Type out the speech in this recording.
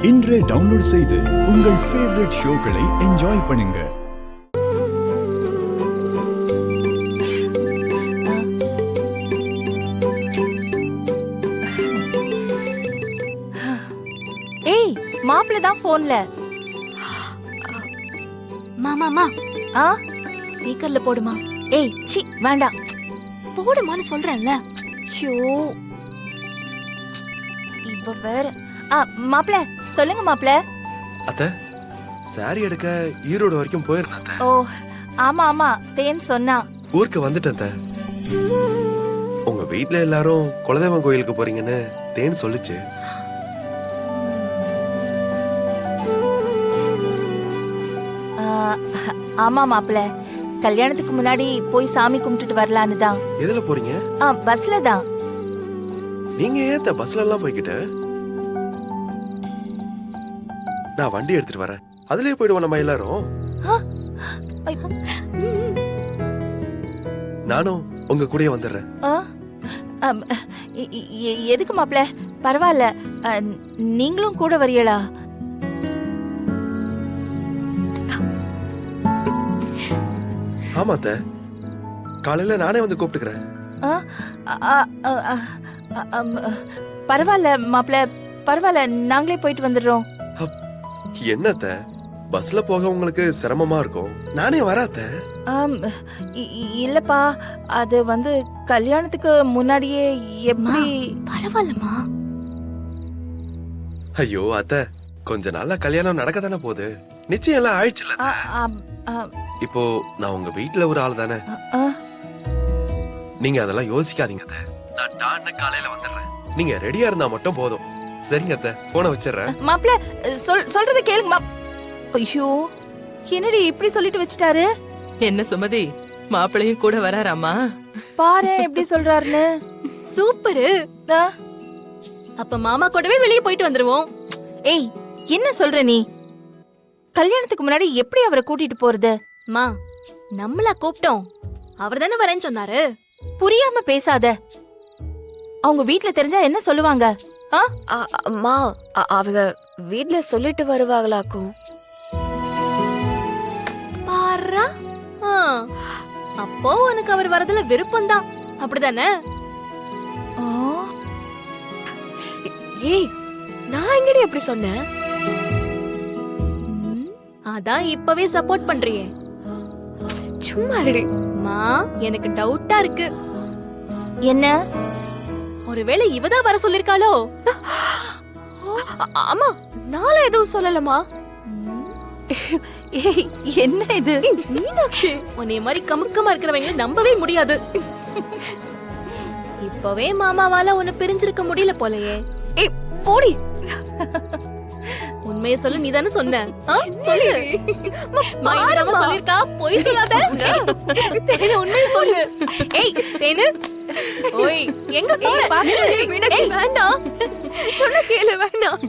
இன்றே டவுன்லோட் செய்து உங்கள் ஃபேவரட் ஷோக்களை என்ஜாய் பண்ணுங்க. ஏய், மாப்பிள்ள தான் போன்ல. மாமா ஆ, ஸ்பீக்கர்ல போடுமா? ஏய் சி வேண்டாம். போடுமான்னு சொல்றேன்ல. ஐயோ, இப்ப வேற. மாப்பிள்ள சொல்லுங்க மாப்பிள்ள. அத்தை, சாரி எடுக்க ஈரோடு வரைக்கும் போயிருந்தேன். ஓ ஆமா ஆமா, தேன் சொன்னா. ஊருக்கு வந்துட்டேன் அத்தை. உங்க வீட்ல எல்லாரும் குலதெய்வம் கோயிலுக்கு போறீங்கன்னு தேன் சொல்லுச்சு. ஆமா மாப்பிள்ள, கல்யாணத்துக்கு முன்னாடி போய் சாமி கும்பிட்டுட்டு வரலான்னு தான். எதுல போறீங்க? பஸ்ல தான். நீங்க ஏன் பஸ்ல எல்லாம் போய்கிட்ட? நான் வண்டி எடுத்துட்டு வரேன், அதுலயே போயிடுவோம் நம்ம எல்லாரும். நானும் உங்க கூடயே வந்துடுறேன். எதுக்கு மாப்பிள்ள? பரவாயில்ல, நீங்களும் கூட வரீங்களா? ஆமா அத்தை, காலையில நானே வந்து கூப்பிட்டுக்கிறேன். பரவாயில்ல மாப்பிள்ள, பரவாயில்ல, நாங்களே போயிட்டு வந்துடுறோம். என்னத்த, பஸ்ல போக உங்களுக்கு சிரமமா இருக்கும், நானே வராத்த. இல்லப்பா, அது வந்து கல்யாணத்துக்கு முன்னாடியே எப்படி? பரவாயில்லமா. ஐயோ அத்த, கொஞ்ச நாள்ல கல்யாணம் நடக்க தானே போகுது, நிச்சயம் எல்லாம் ஆயிடுச்சுல. இப்போ நான் உங்க வீட்டுல ஒரு ஆள் தானே, நீங்க அதெல்லாம் யோசிக்காதீங்க அத்த. நான் டான்னு காலையில வந்துடுறேன், நீங்க ரெடியா இருந்தா மட்டும் போதும். சரிங்க அத்த, போனை வச்சிடுறேன். மாப்பிள்ள சொல்றத கேளுங்க. ஐயோ, என்னடி இப்படி சொல்லிட்டு வச்சிட்டாரு? என்ன சுமதி, மாப்பிள்ளையும் கூட வராராமா? பாரு எப்படி சொல்றாருன்னு. சூப்பரு. அப்ப மாமா கூடவே வெளியே போயிட்டு வந்துருவோம். ஏய், என்ன சொல்ற நீ? கல்யாணத்துக்கு முன்னாடி எப்படி அவரை கூட்டிட்டு போறது? மா, நம்மளா கூப்பிட்டோம், அவர் தானே வரேன்னு சொன்னாரு. புரியாம பேசாத. அவங்க வீட்ல தெரிஞ்சா என்ன சொல்லுவாங்க? அம்மா, அவங்க வீட்ல சொல்லிட்டு வருவாங்களாக்கும். பாரா, அப்போ உனக்கு அவர் வரதுல விருப்பம் தான், அப்படிதானே? ஏய், நான் எங்கடி அப்படி சொன்னேன்? அதான் இப்பவே சப்போர்ட் பண்றியே. சும்மா இருடி. மா, எனக்கு டவுட்டா இருக்கு. என்ன? ஒருவேளை இவதான் வர சொல்லிருக்காளோ? ஆமா, நாளை எதுவும் சொல்லலமா. ஏய், என்ன இது? மீனாட்சி, உன்னை மாதிரி கமுக்கமா இருக்கிறவங்க நம்பவே முடியாது. இப்பவே மாமாவால உன்னை பிரிஞ்சிருக்க முடியல போலயே. ஏய் போடி. உண்மையை சொல்லு, நீ தானே சொன்ன. சொல்லு. சொல்லிருக்கா, போய் சொல்லாத. தேனு, உண்மையை சொல்லு. ஏய் தேனு, ஓய் எங்க போற? மீனாட்சி வேண்டாம், சொன்ன கேளு, வேண்டாம்.